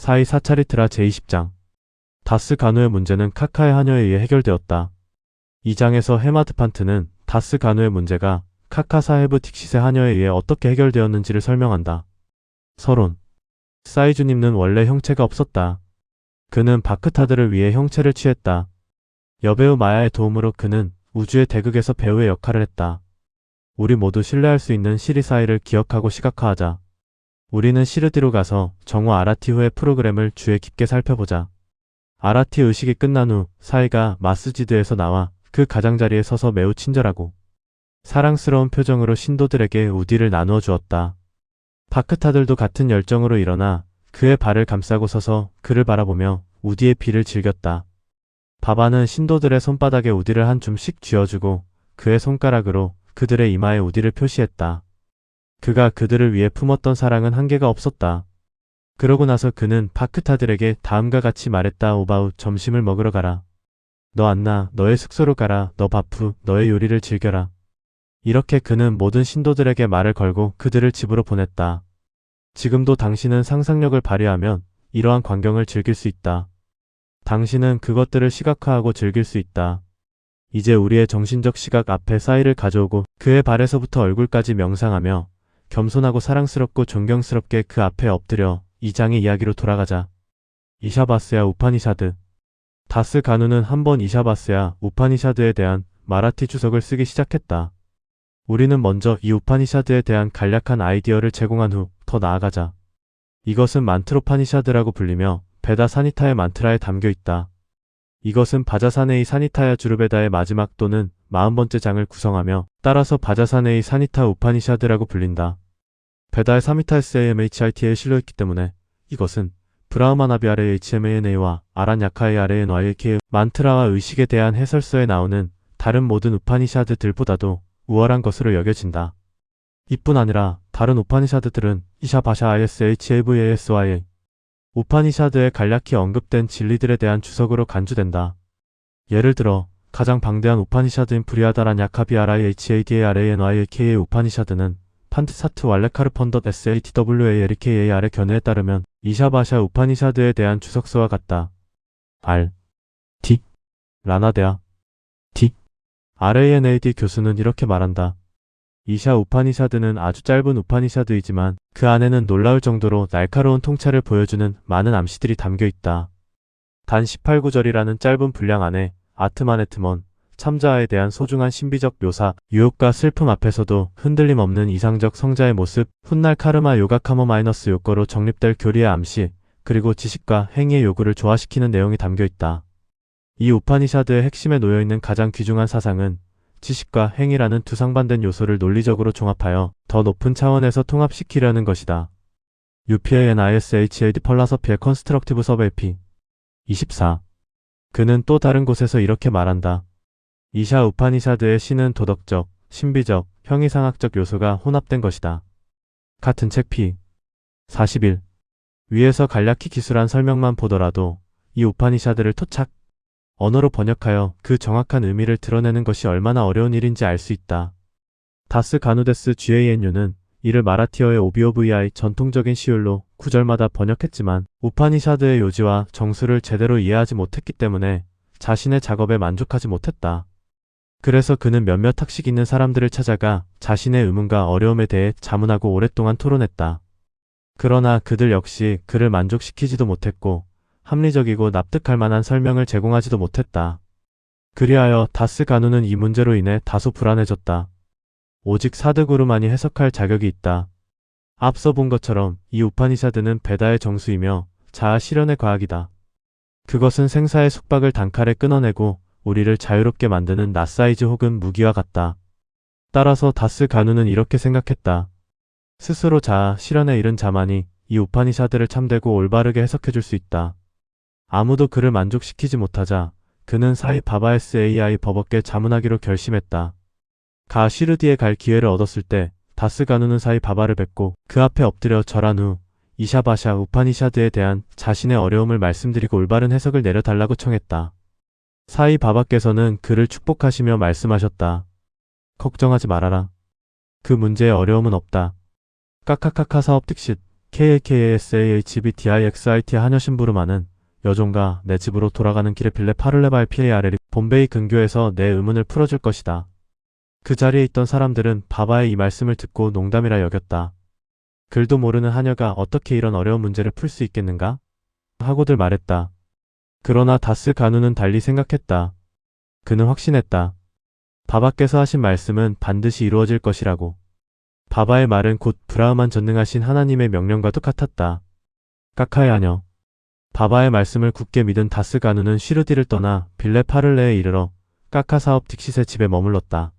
사이 사차리트라 제20장. 다스 가누의 문제는 카카의 하녀에 의해 해결되었다. 이 장에서 헤마드판트는 다스 가누의 문제가 카카 사헤브 딕싯의 하녀에 의해 어떻게 해결되었는지를 설명한다. 서론. 사이주님은 원래 형체가 없었다. 그는 바크타드를 위해 형체를 취했다. 여배우 마야의 도움으로 그는 우주의 대극에서 배우의 역할을 했다. 우리 모두 신뢰할 수 있는 시리사이를 기억하고 시각화하자. 우리는 시르디로 가서 정화 아라티 후의 프로그램을 주에 깊게 살펴보자. 아라티 의식이 끝난 후 사이가 마스지드에서 나와 그 가장자리에 서서 매우 친절하고 사랑스러운 표정으로 신도들에게 우디를 나누어 주었다. 바크타들도 같은 열정으로 일어나 그의 발을 감싸고 서서 그를 바라보며 우디의 피를 즐겼다. 바바는 신도들의 손바닥에 우디를 한 줌씩 쥐어주고 그의 손가락으로 그들의 이마에 우디를 표시했다. 그가 그들을 위해 품었던 사랑은 한계가 없었다. 그러고 나서 그는 바크타들에게 다음과 같이 말했다. 오바우, 점심을 먹으러 가라. 너 안나, 너의 숙소로 가라. 너 바프, 너의 요리를 즐겨라. 이렇게 그는 모든 신도들에게 말을 걸고 그들을 집으로 보냈다. 지금도 당신은 상상력을 발휘하면 이러한 광경을 즐길 수 있다. 당신은 그것들을 시각화하고 즐길 수 있다. 이제 우리의 정신적 시각 앞에 사이를 가져오고 그의 발에서부터 얼굴까지 명상하며 겸손하고 사랑스럽고 존경스럽게 그 앞에 엎드려 이 장의 이야기로 돌아가자. 이샤바스야 우파니샤드. 다스 가누는 한번 이샤바스야 우파니샤드에 대한 마라티 주석을 쓰기 시작했다. 우리는 먼저 이 우파니샤드에 대한 간략한 아이디어를 제공한 후 더 나아가자. 이것은 만트로파니샤드라고 불리며 베다 사니타의 만트라에 담겨 있다. 이것은 바자사네이 사니타야 주르베다의 마지막 또는 40번째 장을 구성하며 따라서 바자사네이 사니타 우파니샤드라고 불린다. 베다의 사미타SAMHIT에 실려있기 때문에 이것은 브라흐마나비 아래 HMANA와 아란야카의 아래 NYK 만트라와 의식에 대한 해설서에 나오는 다른 모든 우파니샤드들보다도 우월한 것으로 여겨진다. 이뿐 아니라 다른 우파니샤드들은 이샤바샤 ISHAVASYA 우파니샤드에 간략히 언급된 진리들에 대한 주석으로 간주된다. 예를 들어 가장 방대한 우파니샤드인 브리하다라냐카비아라이 HADARANYK의 우파니샤드는 판트사트 왈레카르펀덧 SATWALKAR의 견해에 따르면 이샤바샤 우파니샤드에 대한 주석서와 같다. R. D. 라나데아. D. RANAD 교수는 이렇게 말한다. 이샤 우파니샤드는 아주 짧은 우파니샤드이지만 그 안에는 놀라울 정도로 날카로운 통찰을 보여주는 많은 암시들이 담겨 있다. 단 18구절이라는 짧은 분량 안에 아트마네트먼, 참자아에 대한 소중한 신비적 묘사, 유혹과 슬픔 앞에서도 흔들림 없는 이상적 성자의 모습, 훗날 카르마 요가카모 마이너스 요거로 정립될 교리의 암시, 그리고 지식과 행위의 요구를 조화시키는 내용이 담겨 있다. 이 우파니샤드의 핵심에 놓여있는 가장 귀중한 사상은 지식과 행위라는 두 상반된 요소를 논리적으로 종합하여 더 높은 차원에서 통합시키려는 것이다. UPANISHAD 펄라서피의 컨스트럭티브 서베이피 24. 그는 또 다른 곳에서 이렇게 말한다. 이샤 우파니샤드의 신은 도덕적, 신비적, 형이상학적 요소가 혼합된 것이다. 같은 책 P. 41. 위에서 간략히 기술한 설명만 보더라도 이 우파니샤드를 토착 언어로 번역하여 그 정확한 의미를 드러내는 것이 얼마나 어려운 일인지 알 수 있다. 다스 가누데스 GANU는 이를 마라티어의 OBOVI 전통적인 시율로 구절마다 번역했지만 우파니샤드의 요지와 정수를 제대로 이해하지 못했기 때문에 자신의 작업에 만족하지 못했다. 그래서 그는 몇몇 학식 있는 사람들을 찾아가 자신의 의문과 어려움에 대해 자문하고 오랫동안 토론했다. 그러나 그들 역시 그를 만족시키지도 못했고 합리적이고 납득할 만한 설명을 제공하지도 못했다. 그리하여 다스 가누는 이 문제로 인해 다소 불안해졌다. 오직 사드구루만이 해석할 자격이 있다. 앞서 본 것처럼 이 우파니샤드는 베다의 정수이며 자아 실현의 과학이다. 그것은 생사의 숙박을 단칼에 끊어내고 우리를 자유롭게 만드는 낫사이즈 혹은 무기와 같다. 따라서 다스 가누는 이렇게 생각했다. 스스로 자아 실현에 이른 자만이 이 우파니샤드를 참되고 올바르게 해석해줄 수 있다. 아무도 그를 만족시키지 못하자 그는 사이 바바SAI 법업계 자문하기로 결심했다. 가 시르디에 갈 기회를 얻었을 때 다스 가누는 사이 바바를 뵙고 그 앞에 엎드려 절한 후 이샤바샤 우파니샤드에 대한 자신의 어려움을 말씀드리고 올바른 해석을 내려달라고 청했다. 사이 바바께서는 그를 축복하시며 말씀하셨다. 걱정하지 말아라. 그 문제에 어려움은 없다. 까카카카 사업 득식. KAKASAHBDIXIT 하녀 심부름하는 여종가 내 집으로 돌아가는 길에 빌레 파를레바의 PARL이 봄베이 근교에서 내 의문을 풀어줄 것이다. 그 자리에 있던 사람들은 바바의 이 말씀을 듣고 농담이라 여겼다. 글도 모르는 하녀가 어떻게 이런 어려운 문제를 풀 수 있겠는가? 하고들 말했다. 그러나 다스 가누는 달리 생각했다. 그는 확신했다. 바바께서 하신 말씀은 반드시 이루어질 것이라고. 바바의 말은 곧 브라흐만 전능하신 하나님의 명령과 똑같았다. 까카의 하녀. 바바의 말씀을 굳게 믿은 다스 가누는 쉬르디를 떠나 빌레 파를레에 이르러 까카 사업 딕싯의 집에 머물렀다.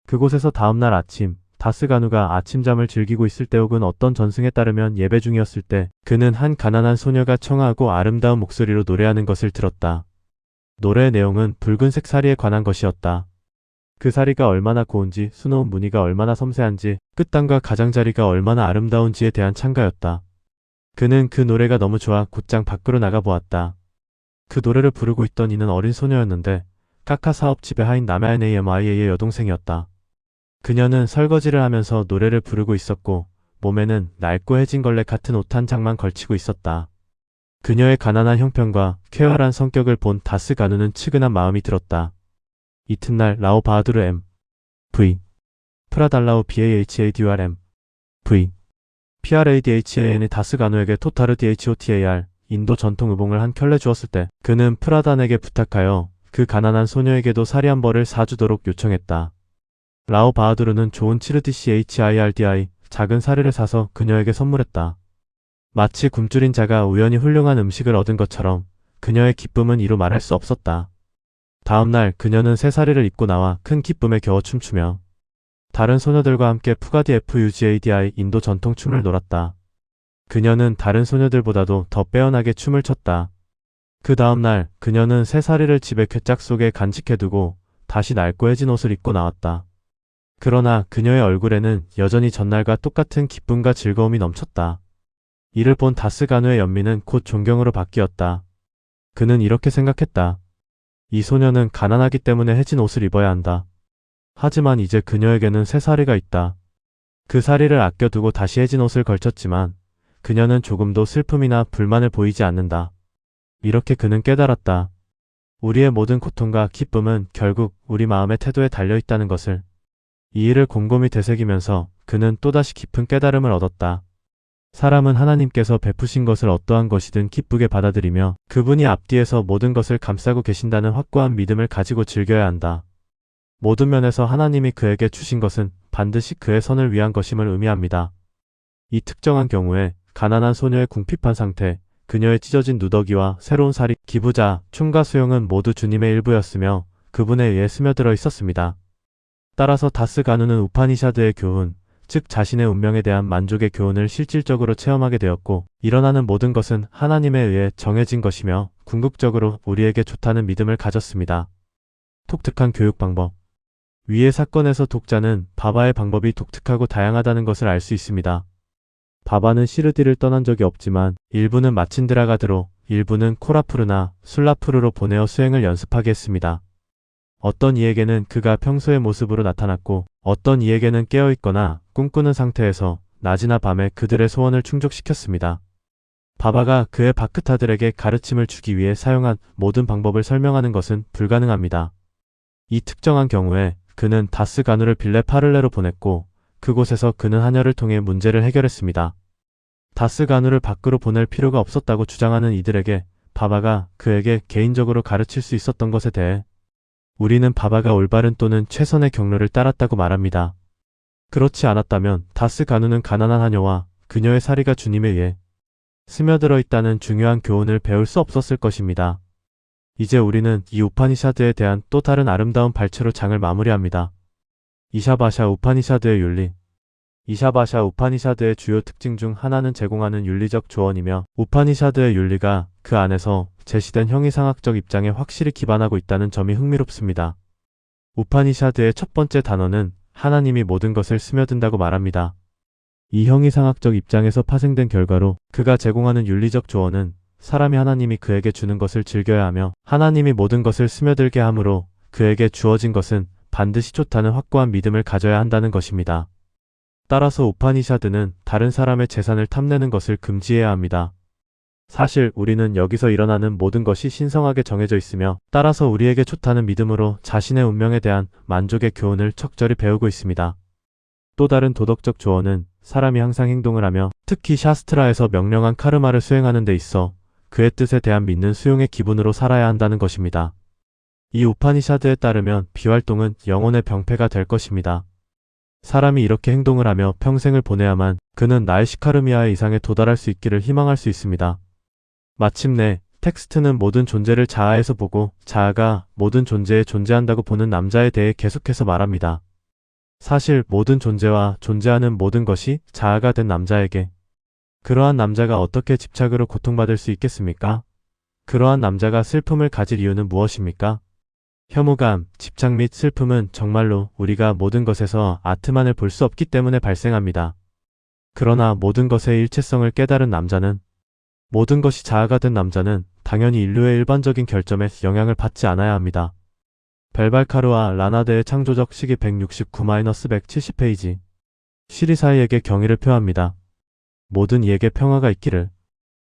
그곳에서 다음날 아침, 다스 가누가 아침잠을 즐기고 있을 때 혹은 어떤 전승에 따르면 예배 중이었을 때 그는 한 가난한 소녀가 청아하고 아름다운 목소리로 노래하는 것을 들었다. 노래의 내용은 붉은색 사리에 관한 것이었다. 그 사리가 얼마나 고운지, 수놓은 무늬가 얼마나 섬세한지, 끝단과 가장자리가 얼마나 아름다운지에 대한 찬가였다. 그는 그 노래가 너무 좋아 곧장 밖으로 나가보았다. 그 노래를 부르고 있던 이는 어린 소녀였는데 까카 사업집의 하인 나메아네이마이의 여동생이었다. 그녀는 설거지를 하면서 노래를 부르고 있었고 몸에는 낡고 해진 걸레 같은 옷 한 장만 걸치고 있었다. 그녀의 가난한 형편과 쾌활한 성격을 본 다스 가누는 측은한 마음이 들었다. 이튿날 라오 바하두르 M.V. 프라달라우 BAHADUR M.V. PRADHAN이 다스 가누에게 토타르 DHOTAR 인도 전통 의봉을 한 켤레 주었을 때 그는 프라단에게 부탁하여 그 가난한 소녀에게도 사리 한 벌을 사주도록 요청했다. 라오 바하두르는 좋은 치르디CHIRDI 작은 사리를 사서 그녀에게 선물했다. 마치 굶주린 자가 우연히 훌륭한 음식을 얻은 것처럼 그녀의 기쁨은 이루 말할 수 없었다. 다음날 그녀는 새 사리를 입고 나와 큰 기쁨에 겨워 춤추며 다른 소녀들과 함께 푸가디 FUGADI 인도 전통 춤을 놀았다. 그녀는 다른 소녀들보다도 더 빼어나게 춤을 췄다. 그 다음날 그녀는 새 사리를 집의 괴짝 속에 간직해두고 다시 낡고 해진 옷을 입고 나왔다. 그러나 그녀의 얼굴에는 여전히 전날과 똑같은 기쁨과 즐거움이 넘쳤다. 이를 본 다스 가누의 연민은 곧 존경으로 바뀌었다. 그는 이렇게 생각했다. 이 소녀는 가난하기 때문에 해진 옷을 입어야 한다. 하지만 이제 그녀에게는 새 사리가 있다. 그 사리를 아껴두고 다시 해진 옷을 걸쳤지만 그녀는 조금도 슬픔이나 불만을 보이지 않는다. 이렇게 그는 깨달았다. 우리의 모든 고통과 기쁨은 결국 우리 마음의 태도에 달려있다는 것을. 이 일을 곰곰이 되새기면서 그는 또다시 깊은 깨달음을 얻었다. 사람은 하나님께서 베푸신 것을 어떠한 것이든 기쁘게 받아들이며 그분이 앞뒤에서 모든 것을 감싸고 계신다는 확고한 믿음을 가지고 즐겨야 한다. 모든 면에서 하나님이 그에게 주신 것은 반드시 그의 선을 위한 것임을 의미합니다. 이 특정한 경우에 가난한 소녀의 궁핍한 상태, 그녀의 찢어진 누더기와 새로운 사리, 기부자, 춤과 수용은 모두 주님의 일부였으며 그분에 의해 스며들어 있었습니다. 따라서 다스 가누는 우파니샤드의 교훈, 즉 자신의 운명에 대한 만족의 교훈을 실질적으로 체험하게 되었고 일어나는 모든 것은 하나님에 의해 정해진 것이며 궁극적으로 우리에게 좋다는 믿음을 가졌습니다. 독특한 교육 방법. 위의 사건에서 독자는 바바의 방법이 독특하고 다양하다는 것을 알 수 있습니다. 바바는 시르디를 떠난 적이 없지만 일부는 마친드라가드로, 일부는 코라푸르나 술라푸르로 보내어 수행을 연습하게 했습니다. 어떤 이에게는 그가 평소의 모습으로 나타났고 어떤 이에게는 깨어있거나 꿈꾸는 상태에서 낮이나 밤에 그들의 소원을 충족시켰습니다. 바바가 그의 바크타들에게 가르침을 주기 위해 사용한 모든 방법을 설명하는 것은 불가능합니다. 이 특정한 경우에 그는 다스 가누를 빌레 파를레로 보냈고 그곳에서 그는 하녀를 통해 문제를 해결했습니다. 다스 가누를 밖으로 보낼 필요가 없었다고 주장하는 이들에게 바바가 그에게 개인적으로 가르칠 수 있었던 것에 대해 우리는 바바가 올바른 또는 최선의 경로를 따랐다고 말합니다. 그렇지 않았다면 다스 가누는 가난한 하녀와 그녀의 사리가 주님에 의해 스며들어 있다는 중요한 교훈을 배울 수 없었을 것입니다. 이제 우리는 이 우파니샤드에 대한 또 다른 아름다운 발췌로 장을 마무리합니다. 이샤바샤 우파니샤드의 윤리. 이샤바샤 우파니샤드의 주요 특징 중 하나는 제공하는 윤리적 조언이며 우파니샤드의 윤리가 그 안에서 제시된 형이상학적 입장에 확실히 기반하고 있다는 점이 흥미롭습니다. 우파니샤드의 첫 번째 단어는 하나님이 모든 것을 스며든다고 말합니다. 이 형이상학적 입장에서 파생된 결과로 그가 제공하는 윤리적 조언은 사람이 하나님이 그에게 주는 것을 즐겨야 하며 하나님이 모든 것을 스며들게 하므로 그에게 주어진 것은 반드시 좋다는 확고한 믿음을 가져야 한다는 것입니다. 따라서 우파니샤드는 다른 사람의 재산을 탐내는 것을 금지해야 합니다. 사실 우리는 여기서 일어나는 모든 것이 신성하게 정해져 있으며 따라서 우리에게 좋다는 믿음으로 자신의 운명에 대한 만족의 교훈을 척절히 배우고 있습니다. 또 다른 도덕적 조언은 사람이 항상 행동을 하며 특히 샤스트라에서 명령한 카르마를 수행하는 데 있어 그의 뜻에 대한 믿는 수용의 기분으로 살아야 한다는 것입니다. 이 우파니샤드에 따르면 비활동은 영혼의 병폐가 될 것입니다. 사람이 이렇게 행동을 하며 평생을 보내야만 그는 나에시카르미아의 이상에 도달할 수 있기를 희망할 수 있습니다. 마침내 텍스트는 모든 존재를 자아에서 보고 자아가 모든 존재에 존재한다고 보는 남자에 대해 계속해서 말합니다. 사실 모든 존재와 존재하는 모든 것이 자아가 된 남자에게 그러한 남자가 어떻게 집착으로 고통받을 수 있겠습니까? 그러한 남자가 슬픔을 가질 이유는 무엇입니까? 혐오감, 집착 및 슬픔은 정말로 우리가 모든 것에서 아트만을 볼 수 없기 때문에 발생합니다. 그러나 모든 것의 일체성을 깨달은 남자는 모든 것이 자아가 된 남자는 당연히 인류의 일반적인 결점에 영향을 받지 않아야 합니다. 벨발카르와 라나드의 창조적 시기 169-170페이지 시리사이에게 경의를 표합니다. 모든 이에게 평화가 있기를.